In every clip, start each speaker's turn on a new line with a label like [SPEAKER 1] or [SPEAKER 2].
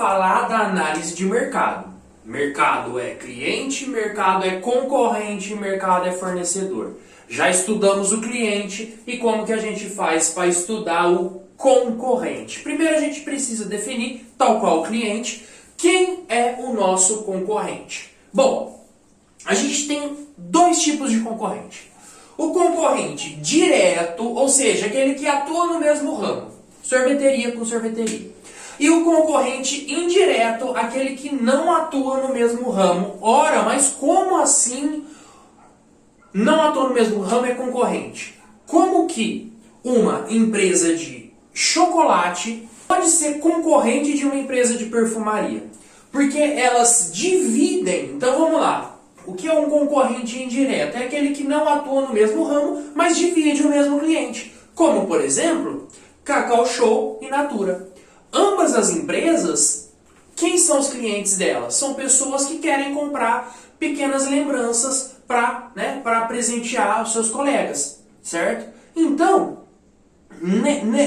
[SPEAKER 1] falar da análise de mercado. Mercado é cliente, mercado é concorrente, mercado é fornecedor. Já estudamos o cliente e como que a gente faz para estudar o concorrente. Primeiro a gente precisa definir, tal qual o cliente, quem é o nosso concorrente. Bom, a gente tem dois tipos de concorrente. O concorrente direto, ou seja, aquele que atua no mesmo ramo, sorveteria com sorveteria. E o concorrente indireto, aquele que não atua no mesmo ramo. Ora, mas como assim não atua no mesmo ramo é concorrente? Como que uma empresa de chocolate pode ser concorrente de uma empresa de perfumaria? Porque elas dividem. Então vamos lá. O que é um concorrente indireto? É aquele que não atua no mesmo ramo, mas divide o mesmo cliente. Como, por exemplo, Cacau Show e Natura. Ambas as empresas, quem são os clientes delas? São pessoas que querem comprar pequenas lembranças para presentear os seus colegas, certo? Então,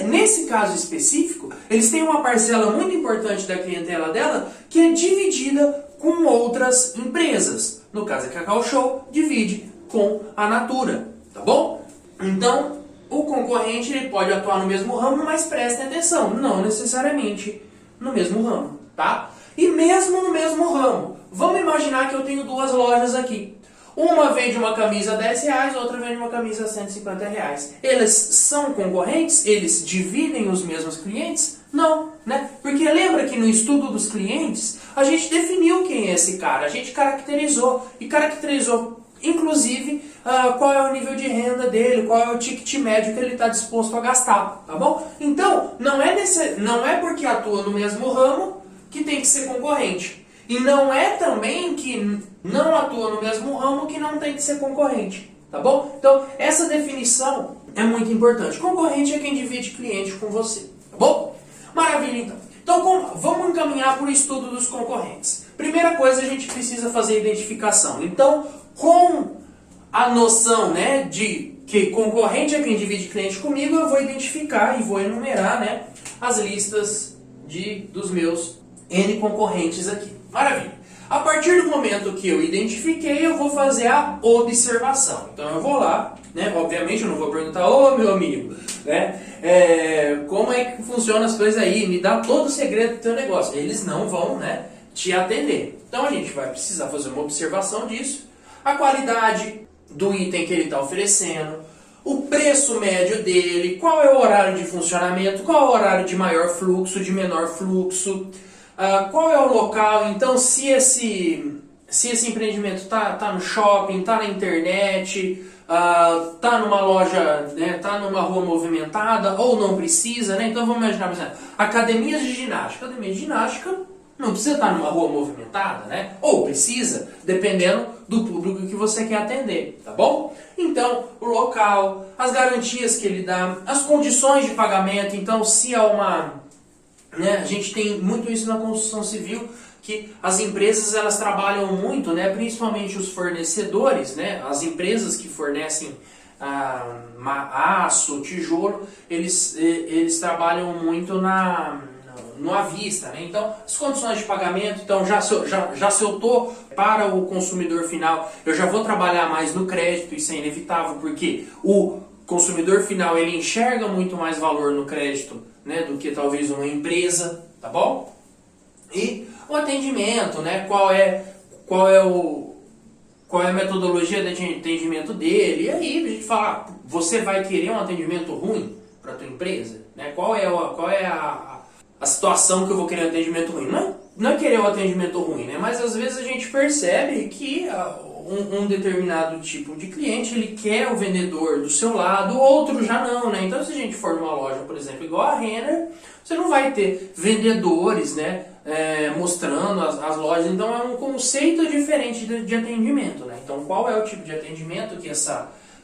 [SPEAKER 1] nesse caso específico, eles têm uma parcela muito importante da clientela dela que é dividida com outras empresas. No caso, a Cacau Show divide com a Natura, tá bom? Então, o concorrente ele pode atuar no mesmo ramo, mas prestem atenção, não necessariamente no mesmo ramo, tá? E mesmo no mesmo ramo, vamos imaginar que eu tenho duas lojas aqui. Uma vende uma camisa a R$10, outra vende uma camisa a R$150. Eles são concorrentes? Eles dividem os mesmos clientes? Não, né? Porque lembra que no estudo dos clientes, a gente definiu quem é esse cara, a gente caracterizou, inclusive, qual é o nível de renda dele, qual é o ticket médio que ele está disposto a gastar, tá bom? Então, não é porque atua no mesmo ramo que tem que ser concorrente. E não é também que não atua no mesmo ramo que não tem que ser concorrente, tá bom? Então, essa definição é muito importante. Concorrente é quem divide cliente com você, tá bom? Maravilha, então. Então, vamos encaminhar para o estudo dos concorrentes. Primeira coisa, a gente precisa fazer a identificação. Então, com a noção, né, de que concorrente é quem divide cliente comigo, eu vou identificar e vou enumerar, né, as listas dos meus N concorrentes aqui. Maravilha. A partir do momento que eu identifiquei, eu vou fazer a observação. Então eu vou lá, né, obviamente eu não vou perguntar, ô meu amigo, né, como é que funciona as coisas aí, me dá todo o segredo do teu negócio. Eles não vão, né, te atender. Então a gente vai precisar fazer uma observação disso. A qualidade do item que ele está oferecendo, o preço médio dele, qual é o horário de funcionamento, qual é o horário de maior fluxo, de menor fluxo, qual é o local. Então, se esse empreendimento está no shopping, está na internet, está numa loja, né, está numa rua movimentada ou não precisa, né? Então vamos imaginar, por exemplo, academias de ginástica. Academia de ginástica não precisa estar numa rua movimentada, né? Ou precisa, dependendo do público que você quer atender, tá bom? Então, o local, as garantias que ele dá, as condições de pagamento. Então, se há né, a gente tem muito isso na construção civil, que as empresas elas trabalham muito, né, principalmente os fornecedores, né, as empresas que fornecem aço, tijolo, eles trabalham muito no à vista, né? Então, as condições de pagamento, então já se eu estou para o consumidor final, eu já vou trabalhar mais no crédito, isso é inevitável, porque o consumidor final ele enxerga muito mais valor no crédito, né, do que talvez uma empresa, tá bom? E o atendimento, né, qual é a metodologia de atendimento dele, e aí a gente fala, você vai querer um atendimento ruim para a tua empresa? Né? Qual é a situação que eu vou querer um atendimento ruim? Não é querer um atendimento ruim, né? Mas às vezes a gente percebe que um determinado tipo de cliente, ele quer o vendedor do seu lado, o outro já não, né? Então se a gente for numa loja, por exemplo, igual a Renner, você não vai ter vendedores, né, mostrando as lojas. Então é um conceito diferente de atendimento, né? Então qual é o tipo de atendimento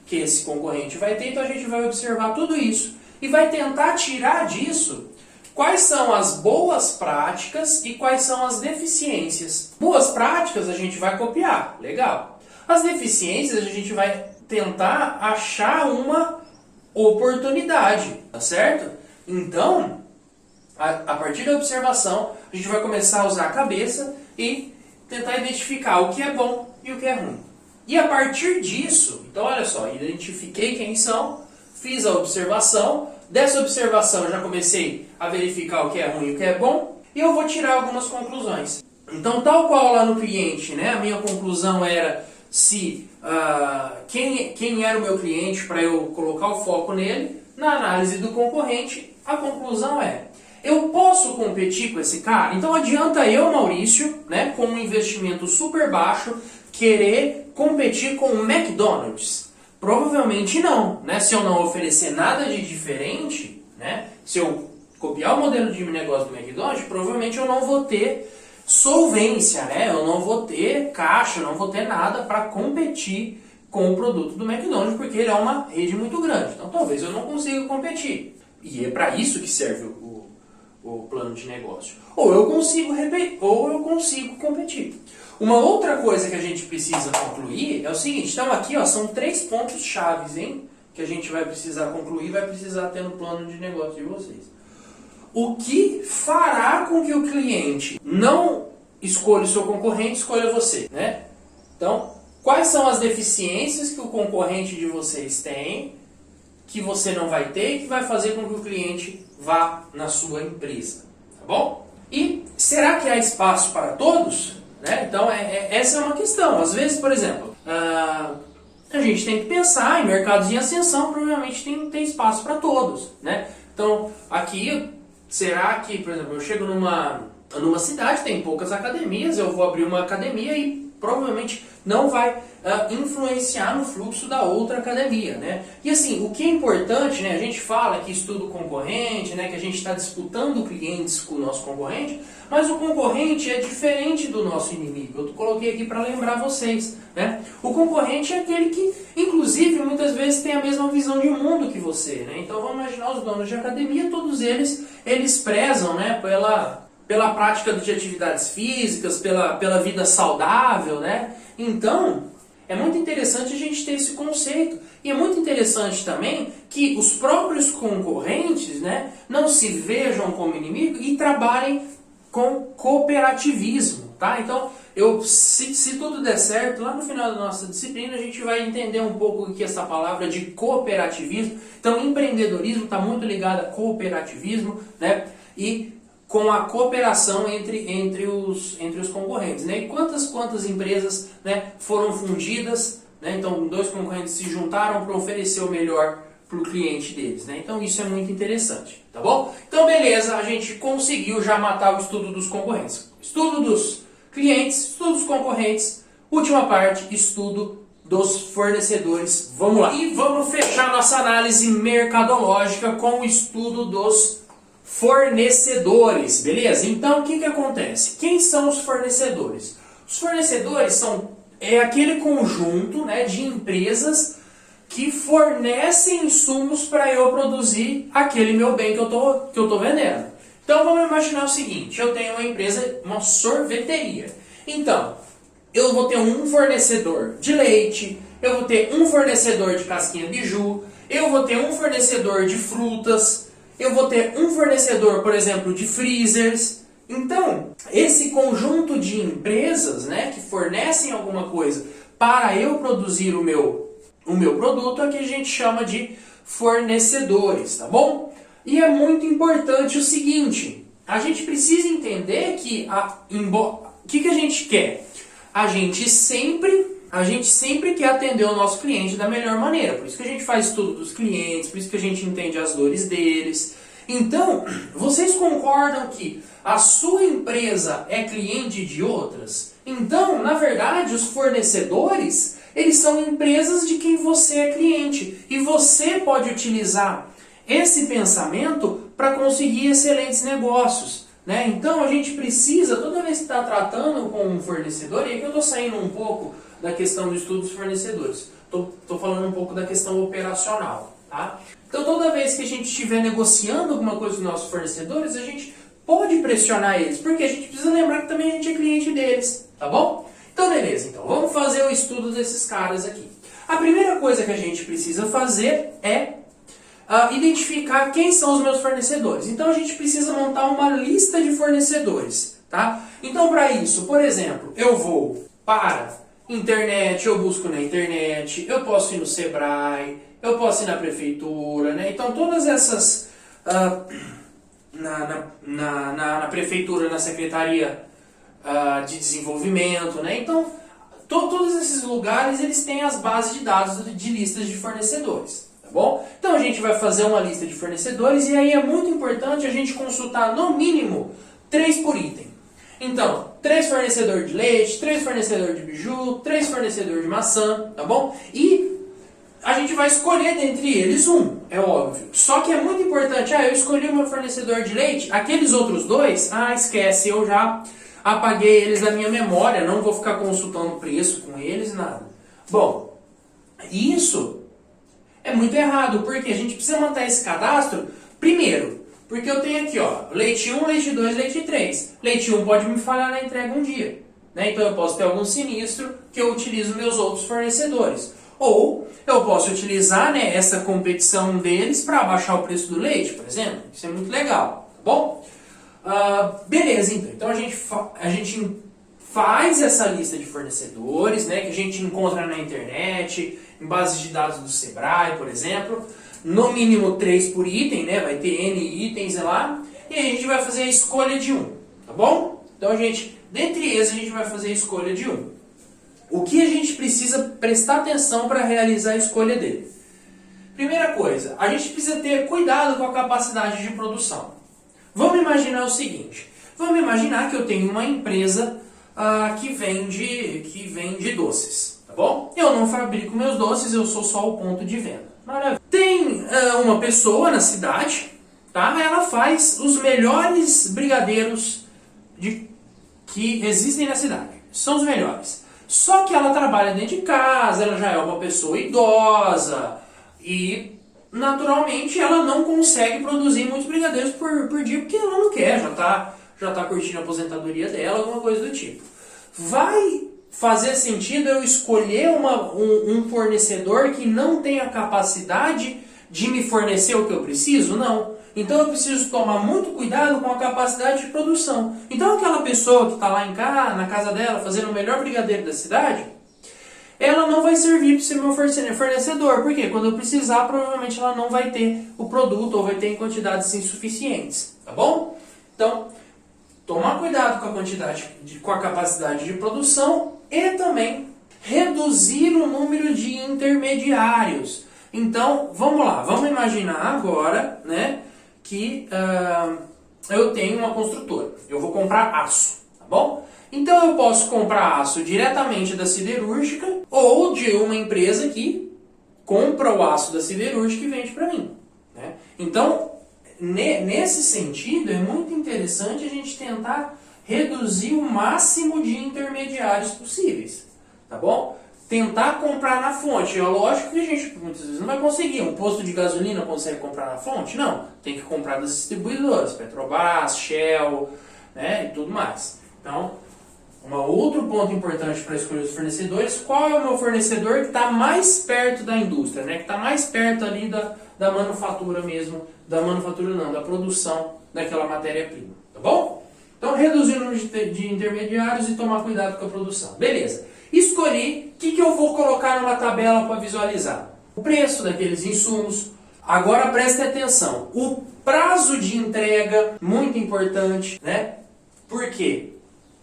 [SPEAKER 1] que esse concorrente vai ter? Então a gente vai observar tudo isso e vai tentar tirar disso quais são as boas práticas e quais são as deficiências. Boas práticas a gente vai copiar, legal. As deficiências a gente vai tentar achar uma oportunidade, tá certo? Então, A partir da observação, a gente vai começar a usar a cabeça e tentar identificar o que é bom e o que é ruim. E a partir disso, então olha só, identifiquei quem são, fiz a observação, dessa observação eu já comecei a verificar o que é ruim e o que é bom, e eu vou tirar algumas conclusões. Então, tal qual lá no cliente, né, a minha conclusão era se quem era o meu cliente para eu colocar o foco nele. Na análise do concorrente, a conclusão é: eu posso competir com esse cara? Então adianta eu, Maurício, né, com um investimento super baixo, querer competir com o McDonald's? Provavelmente não, né? Se eu não oferecer nada de diferente, né, se eu copiar o modelo de negócio do McDonald's, provavelmente eu não vou ter solvência, né? Eu não vou ter caixa, eu não vou ter nada para competir com o produto do McDonald's, porque ele é uma rede muito grande. Então talvez eu não consiga competir. E é para isso que serve o plano de negócio. Ou eu consigo competir. Uma outra coisa que a gente precisa concluir é o seguinte. Então aqui, ó, são 3 pontos chaves, hein, que a gente vai precisar concluir, vai precisar ter no plano de negócio de vocês. O que fará com que o cliente não escolha o seu concorrente, escolha você, né? Então, quais são as deficiências que o concorrente de vocês tem, que você não vai ter e que vai fazer com que o cliente vá na sua empresa, tá bom? E será que há espaço para todos? Né? Então, essa é uma questão. Às vezes, por exemplo, a gente tem que pensar em mercados em ascensão, provavelmente tem espaço para todos, né? Então, aqui, será que, por exemplo, eu chego numa cidade, tem poucas academias, eu vou abrir uma academia e provavelmente não vai influenciar no fluxo da outra academia, né? E assim, o que é importante, né? A gente fala que estudo concorrente, né? Que a gente está disputando clientes com o nosso concorrente, mas o concorrente é diferente do nosso inimigo. Eu coloquei aqui para lembrar vocês, né? O concorrente é aquele que, inclusive, muitas vezes tem a mesma visão de mundo que você, né? Então vamos imaginar os donos de academia, todos eles prezam, né? Pela prática de atividades físicas, pela vida saudável, né? Então, é muito interessante a gente ter esse conceito. E é muito interessante também que os próprios concorrentes, né, não se vejam como inimigo e trabalhem com cooperativismo, tá? Então, se tudo der certo, lá no final da nossa disciplina a gente vai entender um pouco o que é essa palavra de cooperativismo. Então, empreendedorismo está muito ligado a cooperativismo, né? E com a cooperação entre os concorrentes, né? E quantas empresas, né, foram fundidas, né? Então, 2 concorrentes se juntaram para oferecer o melhor para o cliente deles, né? Então, isso é muito interessante, tá bom? Então, beleza, a gente conseguiu já matar o estudo dos concorrentes. Estudo dos clientes, estudo dos concorrentes, última parte, estudo dos fornecedores. Vamos lá. E vamos fechar nossa análise mercadológica com o estudo dos fornecedores, beleza? Então, o que acontece? Quem são os fornecedores? Os fornecedores é aquele conjunto, né, de empresas que fornecem insumos para eu produzir aquele meu bem que eu tô vendendo. Então, vamos imaginar o seguinte, eu tenho uma empresa, uma sorveteria. Então, eu vou ter um fornecedor de leite, eu vou ter um fornecedor de casquinha biju, eu vou ter um fornecedor de frutas, eu vou ter um fornecedor, por exemplo, de freezers. Então, esse conjunto de empresas, né, que fornecem alguma coisa para eu produzir o meu produto é que a gente chama de fornecedores, tá bom? E é muito importante o seguinte, a gente precisa entender que o que a gente quer? A gente sempre quer atender o nosso cliente da melhor maneira. Por isso que a gente faz estudo dos clientes, por isso que a gente entende as dores deles. Então, vocês concordam que a sua empresa é cliente de outras? Então, na verdade, os fornecedores, eles são empresas de quem você é cliente. E você pode utilizar esse pensamento para conseguir excelentes negócios, né? Então, a gente precisa, toda vez que está tratando com um fornecedor, e aqui eu estou saindo um pouco da questão do estudo dos fornecedores. Estou falando um pouco da questão operacional, tá? Então, toda vez que a gente estiver negociando alguma coisa com os nossos fornecedores, a gente pode pressionar eles, porque a gente precisa lembrar que também a gente é cliente deles, tá bom? Então, beleza. Então, vamos fazer o estudo desses caras aqui. A primeira coisa que a gente precisa fazer é identificar quem são os meus fornecedores. Então a gente precisa montar uma lista de fornecedores, tá? Então para isso, por exemplo, eu vou para internet, eu busco na internet, eu posso ir no Sebrae, eu posso ir na prefeitura, né? Então todas essas na prefeitura, na secretaria de desenvolvimento, né? Então todos esses lugares eles têm as bases de dados de listas de fornecedores. Tá bom? Então a gente vai fazer uma lista de fornecedores e aí é muito importante a gente consultar no mínimo 3 por item. Então, 3 fornecedores de leite, 3 fornecedores de biju, 3 fornecedores de maçã, tá bom? E a gente vai escolher dentre eles um, é óbvio. Só que é muito importante, eu escolhi o meu fornecedor de leite, aqueles outros 2, esquece, eu já apaguei eles da minha memória, não vou ficar consultando preço com eles, nada. Bom, isso é muito errado, porque a gente precisa manter esse cadastro, primeiro, porque eu tenho aqui, leite 1, leite 2, leite 3. Leite 1 pode me falhar na entrega um dia, né? Então eu posso ter algum sinistro que eu utilizo meus outros fornecedores. Ou eu posso utilizar, né, essa competição deles para abaixar o preço do leite, por exemplo. Isso é muito legal, tá bom? Beleza, então a gente faz essa lista de fornecedores, né, que a gente encontra na internet, em bases de dados do Sebrae, por exemplo, no mínimo 3 por item, né, vai ter N itens lá, e aí a gente vai fazer a escolha de um, tá bom? Então dentre eles a gente vai fazer a escolha de um. O que a gente precisa prestar atenção para realizar a escolha dele? Primeira coisa, a gente precisa ter cuidado com a capacidade de produção. Vamos imaginar o seguinte, vamos imaginar que eu tenho uma empresa que vende doces, tá bom? Eu não fabrico meus doces, eu sou só o ponto de venda. Maravilha. Tem uma pessoa na cidade, tá? Ela faz os melhores brigadeiros que existem na cidade. São os melhores. Só que ela trabalha dentro de casa, ela já é uma pessoa idosa e, naturalmente, ela não consegue produzir muitos brigadeiros por dia porque ela não quer, já tá curtindo a aposentadoria dela, alguma coisa do tipo. Vai fazer sentido eu escolher um fornecedor que não tem a capacidade de me fornecer o que eu preciso? Não. Então eu preciso tomar muito cuidado com a capacidade de produção. Então aquela pessoa que está lá na casa dela, fazendo o melhor brigadeiro da cidade, ela não vai servir para ser meu fornecedor. Por quê? Quando eu precisar, provavelmente ela não vai ter o produto ou vai ter em quantidades insuficientes. Tá bom? Então, tomar cuidado com a capacidade de produção e também reduzir o número de intermediários. Então, vamos lá, vamos imaginar agora, né, que eu tenho uma construtora, eu vou comprar aço, tá bom? Então eu posso comprar aço diretamente da siderúrgica ou de uma empresa que compra o aço da siderúrgica e vende para mim, né? Então, nesse sentido, é muito interessante a gente tentar reduzir o máximo de intermediários possíveis, tá bom? Tentar comprar na fonte. É lógico que a gente muitas vezes não vai conseguir. Um posto de gasolina consegue comprar na fonte? Não. Tem que comprar das distribuidoras, Petrobras, Shell, né, e tudo mais. Então, outro ponto importante para escolher os fornecedores, qual é o meu fornecedor que está mais perto da indústria, né, que está mais perto ali da manufatura mesmo, da produção daquela matéria-prima, tá bom? Então, reduzir o número de intermediários e tomar cuidado com a produção. Beleza. Escolhi o que eu vou colocar numa tabela para visualizar. O preço daqueles insumos. Agora preste atenção. O prazo de entrega, muito importante, né? Por quê?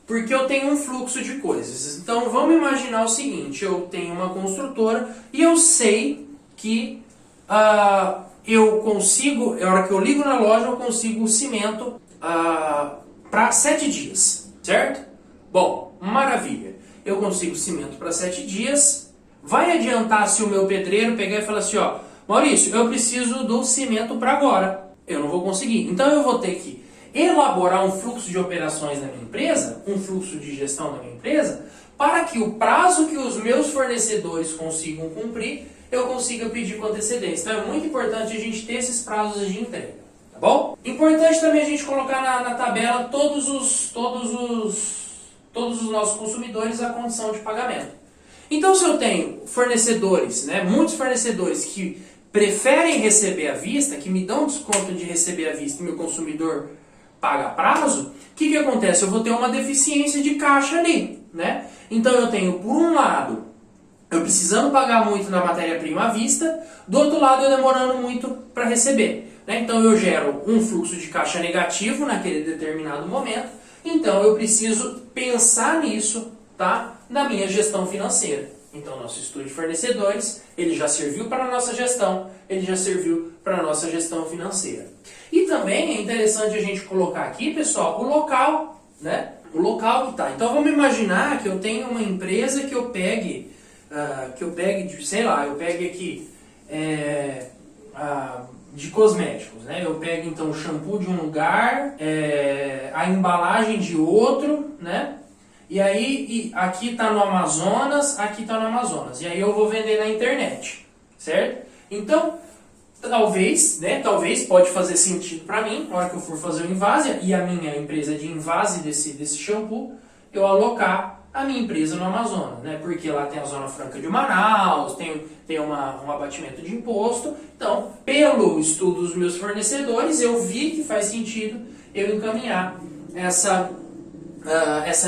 [SPEAKER 1] Porque eu tenho um fluxo de coisas. Então vamos imaginar o seguinte, eu tenho uma construtora e eu sei que eu consigo, na hora que eu ligo na loja, eu consigo o cimento para 7 dias, certo? Bom, maravilha. Eu consigo cimento para 7 dias. Vai adiantar se o meu pedreiro pegar e falar assim, Maurício, eu preciso do cimento para agora. Eu não vou conseguir. Então eu vou ter que elaborar um fluxo de operações na minha empresa, um fluxo de gestão na minha empresa, para que o prazo que os meus fornecedores consigam cumprir, eu consiga pedir com antecedência. Então é muito importante a gente ter esses prazos de entrega, tá bom? Importante também a gente colocar na tabela todos os nossos consumidores a condição de pagamento. Então se eu tenho fornecedores, né, muitos fornecedores que preferem receber à vista, que me dão desconto de receber à vista e meu consumidor paga a prazo, o que acontece? Eu vou ter uma deficiência de caixa ali, né? Então eu tenho, por um lado, eu precisando pagar muito na matéria-prima à vista, do outro lado eu demorando muito para receber, né? Então eu gero um fluxo de caixa negativo naquele determinado momento, então eu preciso pensar nisso, tá? Na minha gestão financeira. Então nosso estudo de fornecedores, ele já serviu para a nossa gestão, ele já serviu para a nossa gestão financeira. E também é interessante a gente colocar aqui, pessoal, o local, né? O local que está. Então vamos imaginar que eu tenho uma empresa que eu pegue, sei lá, eu pegue aqui de cosméticos, né? Eu pego então o shampoo de um lugar, a embalagem de outro, né? E aí aqui está no Amazonas, aqui está no Amazonas. E aí eu vou vender na internet, certo? Então, talvez pode fazer sentido para mim, na hora que eu for fazer o invase, e a minha empresa de invase desse shampoo, eu alocar a minha empresa no Amazonas, né? Porque lá tem a Zona Franca de Manaus, tem um abatimento de imposto. Então, pelo estudo dos meus fornecedores, eu vi que faz sentido eu encaminhar essa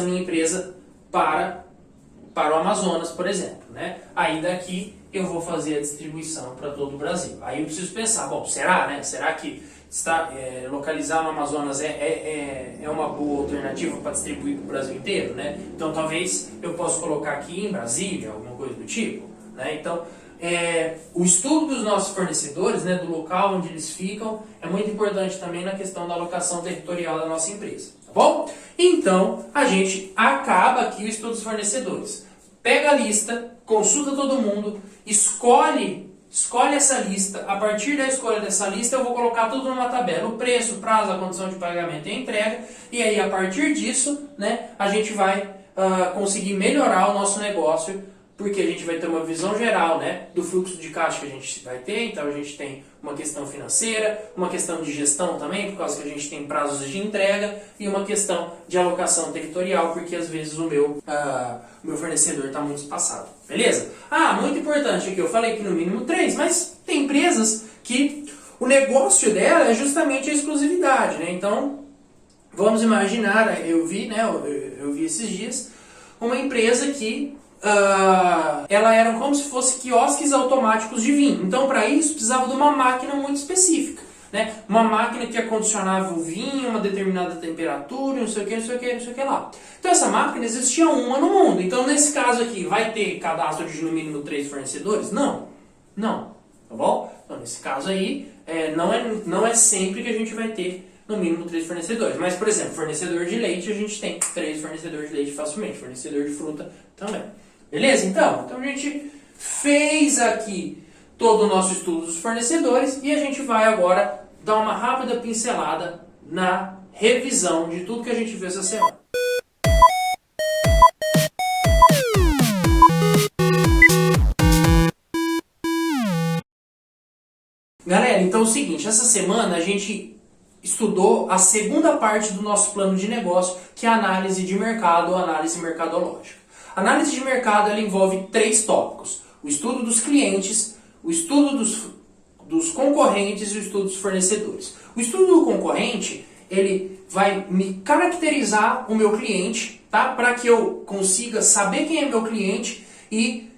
[SPEAKER 1] minha empresa para o Amazonas, por exemplo, né? Aí daqui eu vou fazer a distribuição para todo o Brasil. Aí eu preciso pensar, bom, será, né? Será que localizar no Amazonas é uma boa alternativa para distribuir para o Brasil inteiro, né? Então talvez eu possa colocar aqui em Brasília, alguma coisa do tipo, né? Então, o estudo dos nossos fornecedores, né, do local onde eles ficam, é muito importante também na questão da alocação territorial da nossa empresa, tá bom? Então, a gente acaba aqui o estudo dos fornecedores. Pega a lista, consulta todo mundo, escolhe essa lista. A partir da escolha dessa lista, eu vou colocar tudo numa tabela. O preço, o prazo, a condição de pagamento e a entrega. E aí, a partir disso, né, a gente vai conseguir melhorar o nosso negócio, porque a gente vai ter uma visão geral, né, do fluxo de caixa que a gente vai ter. Então, a gente tem uma questão financeira, uma questão de gestão também, por causa que a gente tem prazos de entrega, e uma questão de alocação territorial, porque às vezes o meu fornecedor está muito espaçado. Beleza? Muito importante aqui, eu falei que no mínimo 3, mas tem empresas que o negócio dela é justamente a exclusividade, né? Então, vamos imaginar, eu vi esses dias, uma empresa que ela era como se fosse quiosques automáticos de vinho. Então, para isso, precisava de uma máquina muito específica, né? Uma máquina que acondicionava o vinho, uma determinada temperatura, não sei o que lá. Então, essa máquina existia uma no mundo. Então, nesse caso aqui, vai ter cadastro de no mínimo 3 fornecedores? Não, tá bom? Então, nesse caso aí, não é sempre que a gente vai ter no mínimo 3 fornecedores. Mas, por exemplo, fornecedor de leite, a gente tem 3 fornecedores de leite facilmente. Fornecedor de fruta também. Beleza? Então a gente fez aqui todo o nosso estudo dos fornecedores e a gente vai agora dar uma rápida pincelada na revisão de tudo que a gente viu essa semana. Galera, então é o seguinte, essa semana a gente estudou a segunda parte do nosso plano de negócio, que é a análise de mercado ou análise mercadológica. A análise de mercado ela envolve 3 tópicos: o estudo dos clientes, o estudo dos concorrentes e o estudo dos fornecedores. O estudo do concorrente, ele vai me caracterizar o meu cliente, tá? Para que eu consiga saber quem é meu cliente e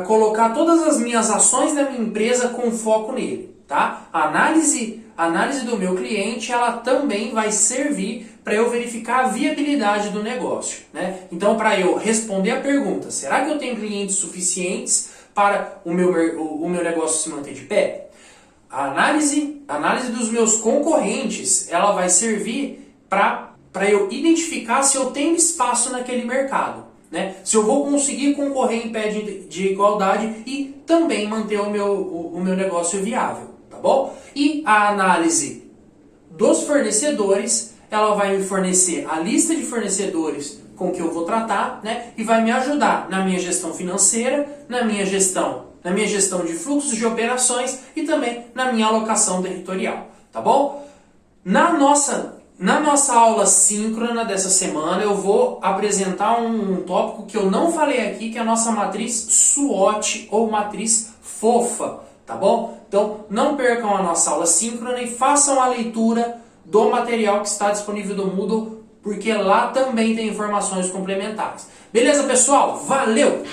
[SPEAKER 1] colocar todas as minhas ações da minha empresa com foco nele, tá? A análise do meu cliente, ela também vai servir para eu verificar a viabilidade do negócio, né? Então, para eu responder a pergunta, será que eu tenho clientes suficientes para o meu negócio se manter de pé? A análise dos meus concorrentes, ela vai servir para eu identificar se eu tenho espaço naquele mercado, né? Se eu vou conseguir concorrer em pé de igualdade e também manter o meu negócio viável, tá bom? E a análise dos fornecedores, ela vai me fornecer a lista de fornecedores com que eu vou tratar, né? E vai me ajudar na minha gestão financeira, na minha gestão de fluxos de operações e também na minha alocação territorial, tá bom? Na nossa aula síncrona dessa semana, eu vou apresentar um tópico que eu não falei aqui, que é a nossa matriz SWOT ou matriz fofa, tá bom? Então, não percam a nossa aula síncrona e façam a leitura do material que está disponível do Moodle, porque lá também tem informações complementares. Beleza, pessoal? Valeu!